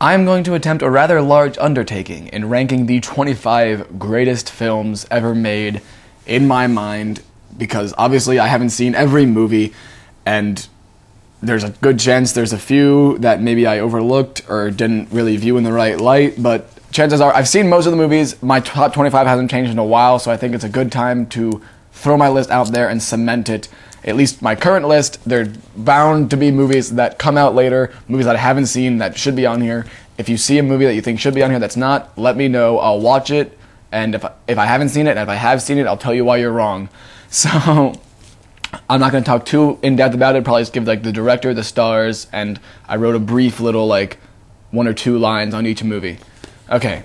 I'm going to attempt a rather large undertaking in ranking the 25 greatest films ever made in my mind, because obviously I haven't seen every movie, and there's a good chance there's a few that maybe I overlooked or didn't really view in the right light, but chances are I've seen most of the movies. My top 25 hasn't changed in a while, so I think it's a good time to throw my list out there and cement it. At least my current list, there are bound to be movies that come out later, movies that I haven't seen that should be on here. If you see a movie that you think should be on here that's not, let me know. I'll watch it, and if I haven't seen it, and if I have seen it, I'll tell you why you're wrong. So I'm not going to talk too in-depth about it, probably just give like the director, the stars, and I wrote a brief little like 1 or 2 lines on each movie. Okay.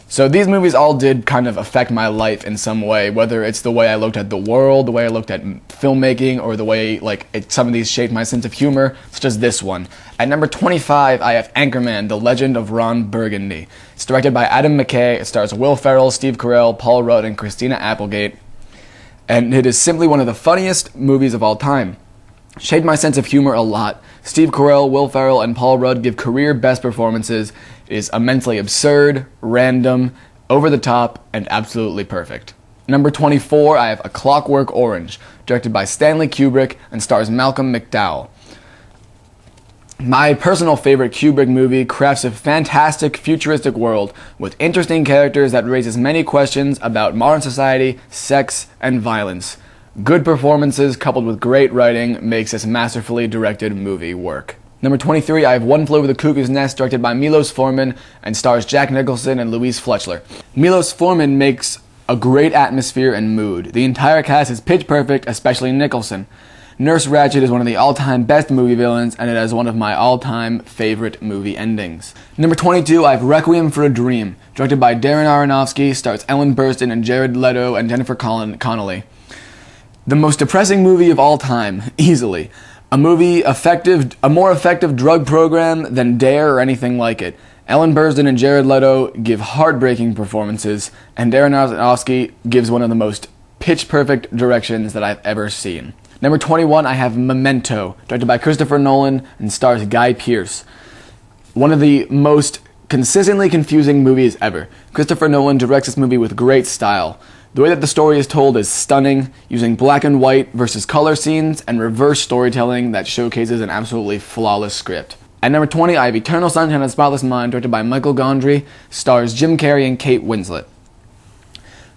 So these movies all did kind of affect my life in some way, whether it's the way I looked at the world, the way I looked at filmmaking, or the way some of these shaped my sense of humor, such as this one. At number 25, I have Anchorman, The Legend of Ron Burgundy. It's directed by Adam McKay. It stars Will Ferrell, Steve Carell, Paul Rudd, and Christina Applegate. And it is simply one of the funniest movies of all time. Shaped my sense of humor a lot. Steve Carell, Will Ferrell, and Paul Rudd give career best performances. It is immensely absurd, random, over the top, and absolutely perfect. Number 24, I have A Clockwork Orange, directed by Stanley Kubrick and stars Malcolm McDowell. My personal favorite Kubrick movie crafts a fantastic futuristic world with interesting characters that raises many questions about modern society, sex, and violence. Good performances coupled with great writing makes this masterfully directed movie work. Number 23, I have One Flew Over the Cuckoo's Nest, directed by Milos Forman and stars Jack Nicholson and Louise Fletcher. Milos Forman makes a great atmosphere and mood. The entire cast is pitch perfect, especially Nicholson. Nurse Ratched is one of the all-time best movie villains, and it has one of my all-time favorite movie endings. Number 22, I have Requiem for a Dream, directed by Darren Aronofsky, stars Ellen Burstyn and Jared Leto and Jennifer Connelly. The most depressing movie of all time, easily. A more effective drug program than Dare or anything like it. Ellen Burstyn and Jared Leto give heartbreaking performances, and Darren Aronofsky gives one of the most pitch-perfect directions that I've ever seen. Number 21, I have Memento, directed by Christopher Nolan and stars Guy Pearce. One of the most consistently confusing movies ever. Christopher Nolan directs this movie with great style. The way that the story is told is stunning, using black and white versus color scenes and reverse storytelling that showcases an absolutely flawless script. At number 20, I have Eternal Sunshine of the Spotless Mind, directed by Michael Gondry, stars Jim Carrey and Kate Winslet.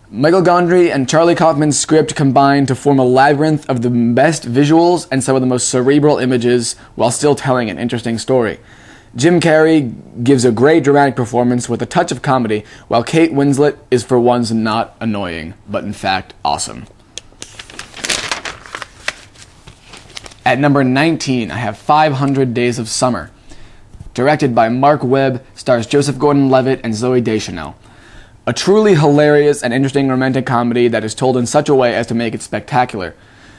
Michael Gondry and Charlie Kaufman's script combine to form a labyrinth of the best visuals and some of the most cerebral images while still telling an interesting story. Jim Carrey gives a great dramatic performance with a touch of comedy, while Kate Winslet is for once not annoying, but in fact awesome. At number 19, I have 500 Days of Summer. Directed by Mark Webb, stars Joseph Gordon-Levitt and Zooey Deschanel. A truly hilarious and interesting romantic comedy that is told in such a way as to make it spectacular.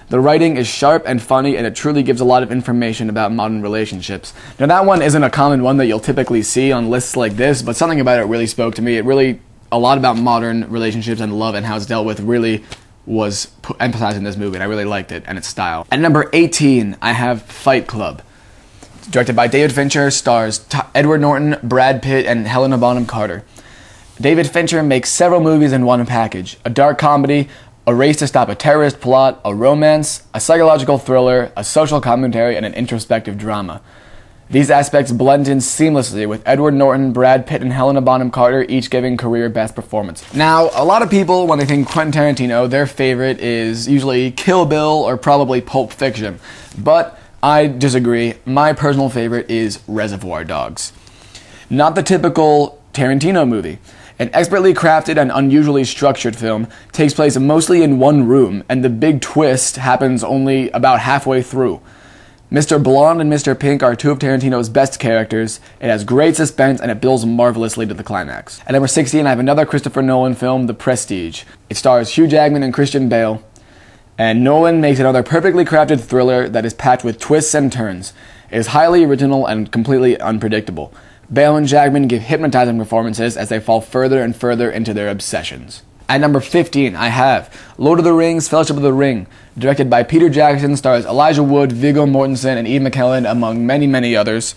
The writing is sharp and funny, and it truly gives a lot of information about modern relationships. Now, that one isn't a common one that you'll typically see on lists like this, but something about it really spoke to me. A lot about modern relationships and love and how it's dealt with really was emphasized in this movie, and I really liked it and its style. At number 18, I have Fight Club. Directed by David Fincher, stars Edward Norton, Brad Pitt, and Helena Bonham Carter. David Fincher makes several movies in one package. A dark comedy, a race to stop a terrorist plot, a romance, a psychological thriller, a social commentary, and an introspective drama. These aspects blend in seamlessly with Edward Norton, Brad Pitt, and Helena Bonham Carter each giving career best performance. Now, a lot of people, when they think Quentin Tarantino, their favorite is usually Kill Bill or probably Pulp Fiction. But I disagree. My personal favorite is Reservoir Dogs. Not the typical Tarantino movie. An expertly crafted and unusually structured film takes place mostly in one room, and the big twist happens only about halfway through. Mr. Blonde and Mr. Pink are two of Tarantino's best characters. It has great suspense, and it builds marvelously to the climax. At number 16, I have another Christopher Nolan film, The Prestige. It stars Hugh Jackman and Christian Bale, and Nolan makes another perfectly crafted thriller that is packed with twists and turns. It is highly original and completely unpredictable. Bale and Jackman give hypnotizing performances as they fall further and further into their obsessions. At number 15, I have Lord of the Rings, Fellowship of the Ring, directed by Peter Jackson, stars Elijah Wood, Viggo Mortensen, and Ian McKellen, among many, many others.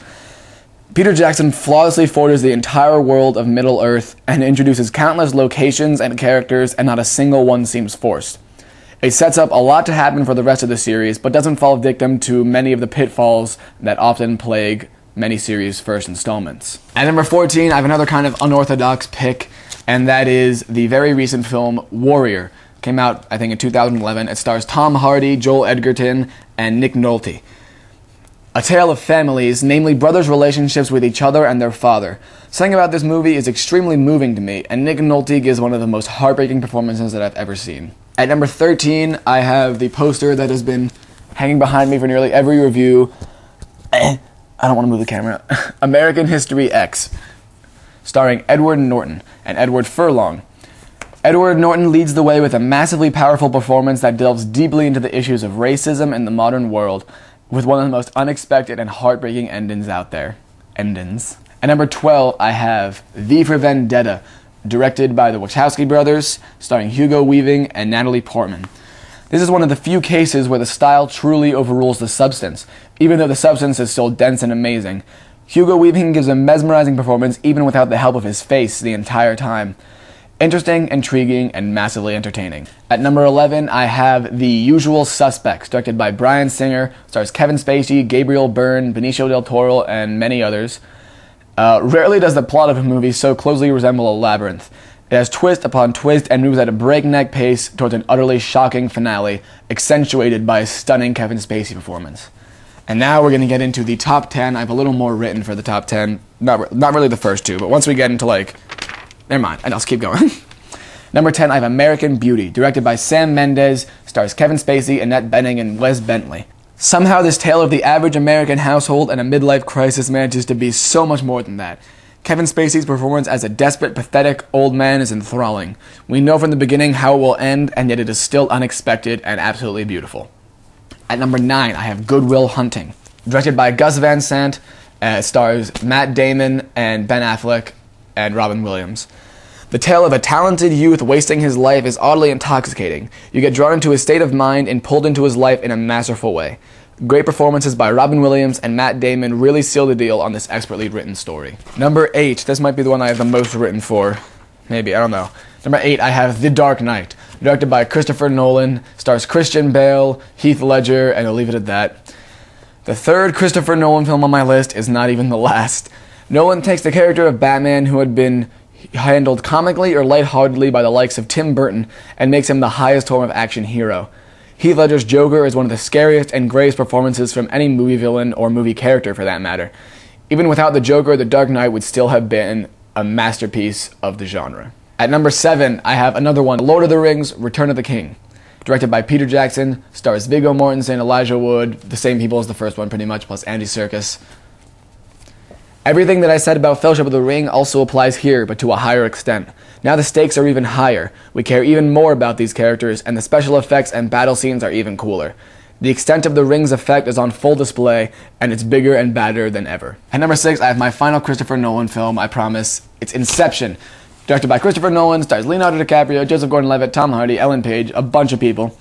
Peter Jackson flawlessly forges the entire world of Middle-earth and introduces countless locations and characters, and not a single one seems forced. It sets up a lot to happen for the rest of the series, but doesn't fall victim to many of the pitfalls that often plague many series' first installments. At number 14, I have another kind of unorthodox pick, and that is the very recent film Warrior. Came out, I think, in 2011. It stars Tom Hardy, Joel Edgerton, and Nick Nolte. A tale of families, namely brothers' relationships with each other and their father. Something about this movie is extremely moving to me, and Nick Nolte gives one of the most heartbreaking performances that I've ever seen. At number 13, I have the poster that has been hanging behind me for nearly every review. I don't want to move the camera. American History X, starring Edward Norton and Edward Furlong. Edward Norton leads the way with a massively powerful performance that delves deeply into the issues of racism in the modern world, with one of the most unexpected and heartbreaking endings out there. Endings. At number 12, I have V for Vendetta, directed by the Wachowski brothers, starring Hugo Weaving and Natalie Portman. This is one of the few cases where the style truly overrules the substance, even though the substance is still dense and amazing. Hugo Weaving gives a mesmerizing performance even without the help of his face the entire time. Interesting, intriguing, and massively entertaining. At number 11, I have The Usual Suspects, directed by Bryan Singer, stars Kevin Spacey, Gabriel Byrne, Benicio del Toro, and many others. Rarely does the plot of a movie so closely resemble a labyrinth. It has twist upon twist and moves at a breakneck pace towards an utterly shocking finale, accentuated by a stunning Kevin Spacey performance. And now we're going to get into the top 10. I have a little more written for the top 10. Not really the first two, but once we get into never mind, and I'll just keep going. Number 10, I have American Beauty, directed by Sam Mendes, stars Kevin Spacey, Annette Bening, and Wes Bentley. Somehow this tale of the average American household and a midlife crisis manages to be so much more than that. Kevin Spacey's performance as a desperate, pathetic old man is enthralling. We know from the beginning how it will end, and yet it is still unexpected and absolutely beautiful. At number 9, I have Good Will Hunting, directed by Gus Van Sant, stars Matt Damon and Ben Affleck and Robin Williams. The tale of a talented youth wasting his life is oddly intoxicating. You get drawn into his state of mind and pulled into his life in a masterful way. Great performances by Robin Williams and Matt Damon really seal the deal on this expertly written story. Number 8, this might be the one I have the most written for. Maybe, I don't know. Number 8, I have The Dark Knight, directed by Christopher Nolan, stars Christian Bale, Heath Ledger, and I'll leave it at that. The third Christopher Nolan film on my list is not even the last. Nolan takes the character of Batman, who had been handled comically or lightheartedly by the likes of Tim Burton, and makes him the highest form of action hero. Heath Ledger's Joker is one of the scariest and greatest performances from any movie villain or movie character for that matter. Even without the Joker, The Dark Knight would still have been a masterpiece of the genre. At number 7, I have another one, Lord of the Rings, Return of the King. Directed by Peter Jackson, stars Viggo Mortensen, Elijah Wood, the same people as the first one pretty much, plus Andy Serkis. Everything that I said about Fellowship of the Ring also applies here, but to a higher extent. Now the stakes are even higher, we care even more about these characters, and the special effects and battle scenes are even cooler. The extent of the Ring's effect is on full display, and it's bigger and badder than ever. At number 6, I have my final Christopher Nolan film, I promise. It's Inception. Directed by Christopher Nolan, stars Leonardo DiCaprio, Joseph Gordon-Levitt, Tom Hardy, Ellen Page, a bunch of people.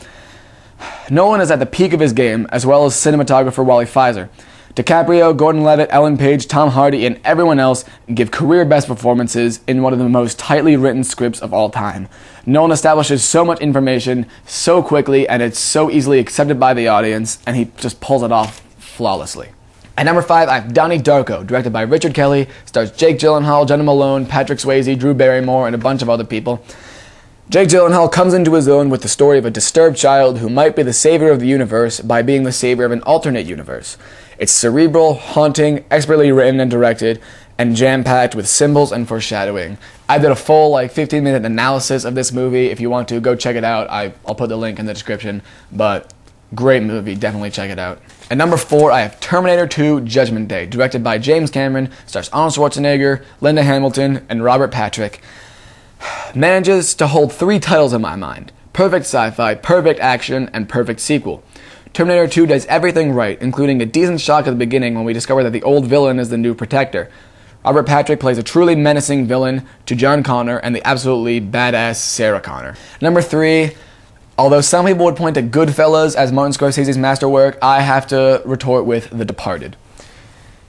Nolan is at the peak of his game, as well as cinematographer Wally Pfizer. DiCaprio, Gordon-Levitt, Ellen Page, Tom Hardy, and everyone else give career-best performances in one of the most tightly written scripts of all time. Nolan establishes so much information so quickly, and it's so easily accepted by the audience, and he just pulls it off flawlessly. At number 5, I have Donnie Darko, directed by Richard Kelly, stars Jake Gyllenhaal, Jenna Malone, Patrick Swayze, Drew Barrymore, and a bunch of other people. Jake Gyllenhaal comes into his own with the story of a disturbed child who might be the savior of the universe by being the savior of an alternate universe. It's cerebral, haunting, expertly written and directed, and jam-packed with symbols and foreshadowing. I did a full 15-minute analysis of this movie. If you want to, go check it out. I'll put the link in the description, but great movie. Definitely check it out. At number 4, I have Terminator 2 Judgment Day, directed by James Cameron, stars Arnold Schwarzenegger, Linda Hamilton, and Robert Patrick. Manages to hold 3 titles in my mind: perfect sci-fi, perfect action, and perfect sequel. Terminator 2 does everything right, including a decent shock at the beginning when we discover that the old villain is the new protector. Robert Patrick plays a truly menacing villain to John Connor and the absolutely badass Sarah Connor. Number 3, although some people would point to Goodfellas as Martin Scorsese's masterwork, I have to retort with The Departed.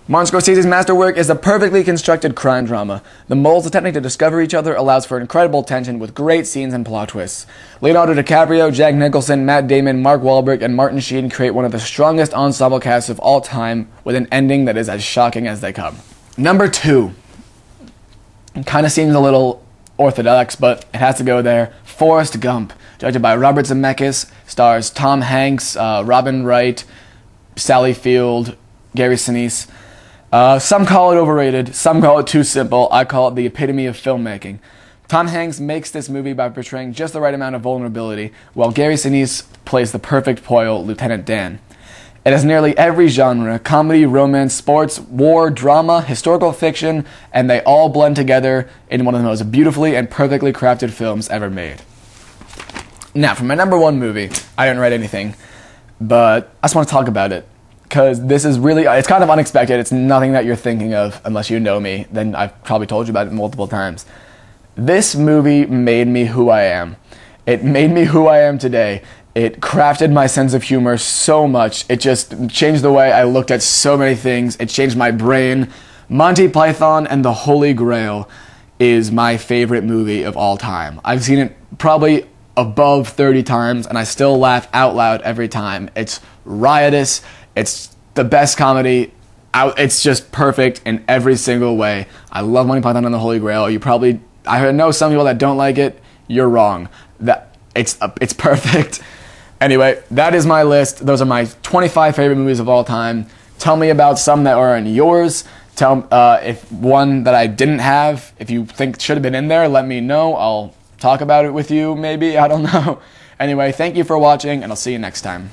Martin Scorsese's masterwork is a perfectly constructed crime drama. The moles attempting to discover each other allows for incredible tension with great scenes and plot twists. Leonardo DiCaprio, Jack Nicholson, Matt Damon, Mark Wahlberg, and Martin Sheen create one of the strongest ensemble casts of all time with an ending that is as shocking as they come. Number 2. It kind of seems a little orthodox, but it has to go there. Forrest Gump, directed by Robert Zemeckis, stars Tom Hanks, Robin Wright, Sally Field, Gary Sinise. Some call it overrated, some call it too simple. I call it the epitome of filmmaking. Tom Hanks makes this movie by portraying just the right amount of vulnerability, while Gary Sinise plays the perfect foil, Lieutenant Dan. It has nearly every genre: comedy, romance, sports, war, drama, historical fiction, and they all blend together in one of the most beautifully and perfectly crafted films ever made. Now, for my number 1 movie, I didn't write anything, but I just want to talk about it. Because this is really, it's kind of unexpected. It's nothing that you're thinking of unless you know me. Then I've probably told you about it multiple times. This movie made me who I am. It made me who I am today. It crafted my sense of humor so much. It just changed the way I looked at so many things. It changed my brain. Monty Python and the Holy Grail is my favorite movie of all time. I've seen it probably above 30 times, and I still laugh out loud every time. It's riotous. It's the best comedy out. It's just perfect in every single way. I love Monty Python and the Holy Grail. I know some people that don't like it. You're wrong. It's perfect. Anyway, that is my list. Those are my 25 favorite movies of all time. Tell me about some that are in yours. Tell if one that I didn't have, if you think should have been in there, let me know. I'll talk about it with you, maybe. I don't know. Anyway, thank you for watching, and I'll see you next time.